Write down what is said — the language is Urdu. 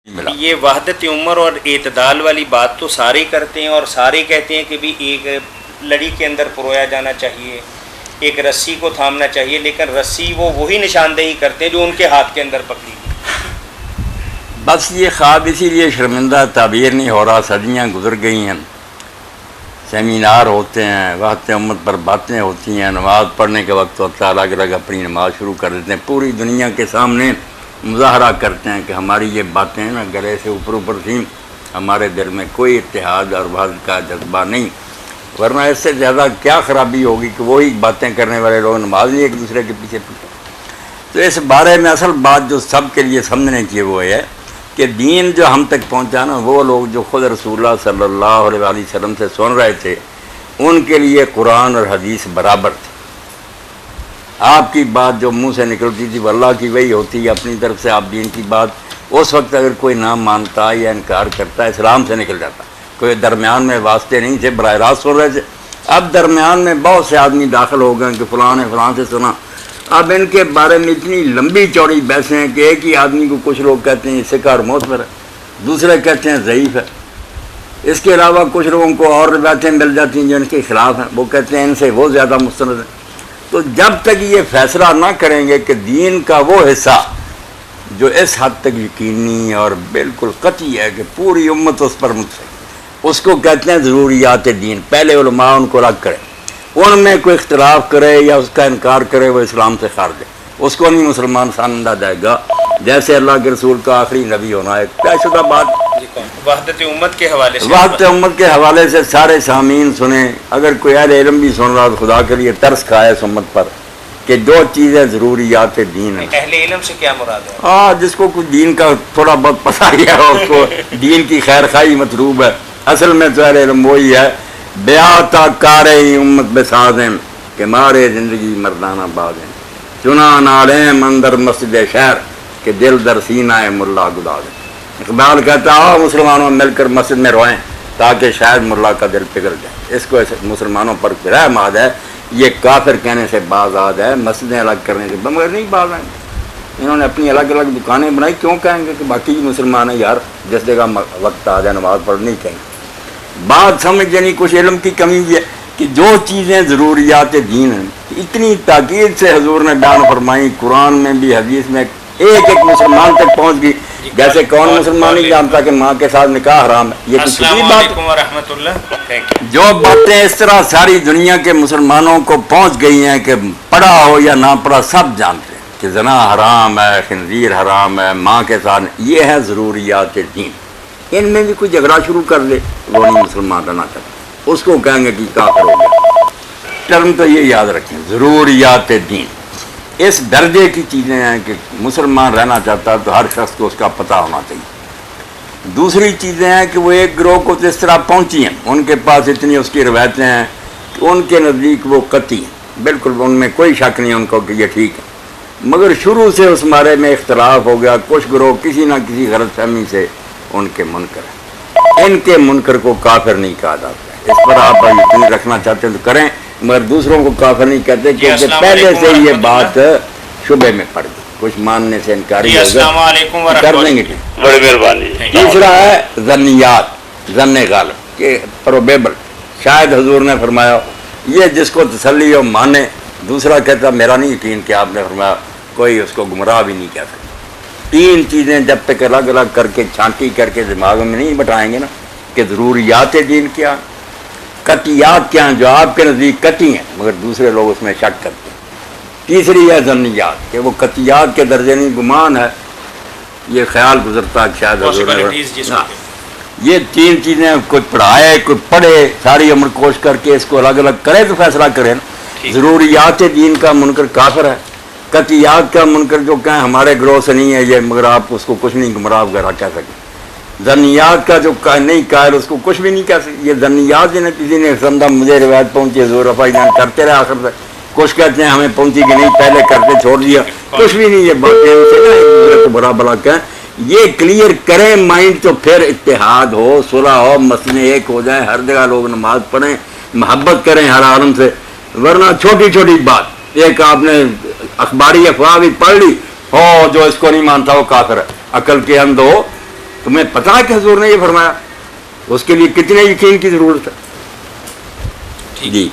یہ وحدت عمر اور اعتدال والی بات تو سارے کرتے ہیں اور سارے کہتے ہیں کہ بھی ایک لڑی کے اندر پرویا جانا چاہیے، ایک رسی کو تھامنا چاہیے، لیکن رسی وہی نشاندہی کرتے ہیں جو ان کے ہاتھ کے اندر پکڑی گئی۔ بس یہ خواب اسی لیے شرمندہ تعبیر نہیں ہو رہا، صدیاں گزر گئی ہیں، سیمینار ہوتے ہیں، وحدت امت پر باتیں ہوتی ہیں، نماز پڑھنے کے وقت ہوتا ہے، الگ الگ اپنی نماز شروع کر دیتے ہیں، پوری دنیا کے سامنے مظاہرہ کرتے ہیں کہ ہماری یہ باتیں نا گلے سے اوپر تھیں، ہمارے دل میں کوئی اتحاد اور وحدت کا جذبہ نہیں، ورنہ اس سے زیادہ کیا خرابی ہوگی کہ وہی باتیں کرنے والے لوگ نماز نہیں ایک دوسرے کے پیچھے پیچھے۔ تو اس بارے میں اصل بات جو سب کے لیے سمجھنے کی وہ ہے کہ دین جو ہم تک پہنچا نا، وہ لوگ جو خود رسول اللہ صلی اللہ علیہ وسلم سے سن رہے تھے، ان کے لیے قرآن اور حدیث برابر تھے۔ آپ کی بات جو منہ سے نکلتی تھی وہ اللہ کی وحی ہوتی ہے، اپنی طرف سے آپ دین کی بات اس وقت اگر کوئی نہ مانتا یا انکار کرتا اسلام سے نکل جاتا، کوئی درمیان میں واسطے نہیں تھے، براہ راست سن رہے تھے۔ اب درمیان میں بہت سے آدمی داخل ہو گئے کہ فلاں نے فلاں سے سنا، اب ان کے بارے میں اتنی لمبی چوڑی بحثیں ہیں کہ ایک ہی آدمی کو کچھ لوگ کہتے ہیں سکہ اور معتبر ہے، دوسرے کہتے ہیں ضعیف ہے۔ اس کے علاوہ کچھ لوگوں کو اور روایتیں مل جاتی ہیں جو ان کے خلاف ہیں، وہ کہتے ہیں ان سے وہ زیادہ مستند ہیں۔ تو جب تک یہ فیصلہ نہ کریں گے کہ دین کا وہ حصہ جو اس حد تک یقینی اور بالکل قطعی ہے کہ پوری امت اس پر متفق، اس کو کہتے ہیں ضروریات دین، پہلے علماء ان کو الگ کریں، ان میں کوئی اختلاف کرے یا اس کا انکار کرے وہ اسلام سے خارج ہے، اس کو نہیں مسلمان سمجھا جائے گا، جیسے اللہ کے رسول کا آخری نبی ہونا ہے طے شدہ بات۔ وحدت امت کے حوالے سے وحدت امت کے حوالے سے سارے سامعین سنیں، اگر کوئی اہل علم بھی سن رہا تو خدا کے لیے ترس کھائے اس امت پر کہ جو چیزیں ضروریات دین ہیں۔ اہل علم سے کیا مراد ہے؟ جس کو کچھ دین کا تھوڑا بہت پتہ ہے اس کو دین کی خیر خواہی مطلوب ہے، اصل میں تو اہل علم وہی ہے بیاتا کارے امت بسازیں کہ مارے زندگی مردانہ بازیں، چنا نالیں مندر مسجد شہر کہ دل در سینہ ملا گدا دیں۔ اقبال کہتا ہے مسلمانوں مل کر مسجد میں روئیں تاکہ شاید ملا کا دل پگھل جائے۔ اس کو مسلمانوں پر رحم آد ہے، یہ کافر کہنے سے باز آد ہے، مسجدیں الگ کرنے سے مگر نہیں باز آئیں گے۔ انہوں نے اپنی الگ الگ دکانیں بنائی، کیوں کہیں گے کہ باقی مسلمان ہیں یار، جس جگہ وقت آ جائے نماز پڑھنی چاہیے۔ بات سمجھ یعنی کچھ علم کی کمی بھی ہے کہ جو چیزیں ضروریات دین ہیں اتنی تاکید سے حضور نے بیان فرمائی، قرآن میں بھی حدیث میں ایک ایک مسلمان تک پہنچ گئی۔ جیسے کون مسلمان نہیں جانتا کہ ماں کے ساتھ نکاح حرام ہے، یہ کچھ بھی بات ورحمۃ اللہ۔ جو باتیں اس طرح ساری دنیا کے مسلمانوں کو پہنچ گئی ہیں کہ پڑھا ہو یا نہ پڑھا سب جانتے ہیں کہ زنا حرام ہے، خنزیر حرام ہے، ماں کے ساتھ، یہ ہے ضروریات دین۔ ان میں بھی کوئی جھگڑا شروع کر دے وہ نہیں مسلمان رہنا چاہتا، اس کو کہیں گے کہ کافر ہو گیا۔ ٹرم تو یہ یاد رکھیں، ضروریات دین اس درجے کی چیزیں ہیں کہ مسلمان رہنا چاہتا ہے تو ہر شخص کو اس کا پتہ ہونا چاہیے۔ دوسری چیزیں ہیں کہ وہ ایک گروہ کو تو اس طرح پہنچی ہیں، ان کے پاس اتنی اس کی روایتیں ہیں کہ ان کے نزدیک وہ قطعی ہیں، بالکل ان میں کوئی شک نہیں ان کو کہ یہ ٹھیک ہے، مگر شروع سے اس بارے میں اختلاف ہو گیا، کچھ گروہ کسی نہ کسی غلط فہمی سے ان کے منکر ہیں۔ ان کے منکر کو کافر نہیں کہا جاتا ہے، اس پر آپ یقین رکھنا چاہتے ہیں تو کریں، مگر دوسروں کو کافر نہیں کہتے کیونکہ پہلے سے یہ بات شبے میں پڑ گئی، کچھ ماننے سے انکاری ہوگا، کر دیں گے۔ بڑی مہربانی۔ تیسرا ہے ظنیات، ظن غالب کہ پروبیبل، شاید حضور نے فرمایا، یہ جس کو تسلی ہو مانے۔ دوسرا کہتا میرا نہیں یقین کہ آپ نے فرمایا، کوئی اس کو گمراہ بھی نہیں کہہ سکتا۔ تین چیزیں جب تک الگ الگ کر کے چھانٹی کر کے دماغ میں نہیں بٹھائیں گے نا کہ ضروریات دین کیا، قطعیات کیا ہیں جو آپ کے نزدیک قطعی ہیں مگر دوسرے لوگ اس میں شک کرتے ہیں۔ تیسری ہے ظنیات کہ وہ قطعیات کے درجے نہیں، گمان ہے، یہ خیال گزرتا ہے شاید حضور نے۔ یہ تین چیزیں کوئی پڑھائے کوئی پڑھے ساری عمر کوشش کر کے اس کو الگ الگ کرے تو فیصلہ کرے نا۔ ضروریات دین کا منکر کافر ہے، قطعیات کا منکر جو کہیں ہمارے گروہ سے نہیں ہے یہ مگر آپ اس کو کچھ نہیں گمراہ وغیرہ کہہ سکتے۔ ظنیات کا جو نہیں قائل اس کو کچھ بھی نہیں کہہ سکتے۔ یہ ظنیات جنہیں کسی نے سمجھا مجھے روایت پہنچی حضور رفائی جان کرتے رہے آخر تک، کچھ کہتے ہیں ہمیں پہنچی کہ نہیں پہلے کرتے چھوڑ دیا، کچھ بھی نہیں، یہ باتیں برا بلا کہیں، یہ کلیئر کریں مائنڈ تو پھر اتحاد ہو، صلح ہو، مسئلے ایک ہو جائیں، ہر جگہ لوگ نماز پڑھیں، محبت کریں ہر عالم سے، ورنہ چھوٹی چھوٹی بات ایک آپ نے اخباری افواہ بھی پڑھ لی ہو جو اس کو نہیں مانتا وہ کافر ہے، عقل کے اندھ ہو تمہیں پتا ہے کہ حضور نے یہ فرمایا؟ اس کے لیے کتنے یقین کی ضرورت ہے؟ جی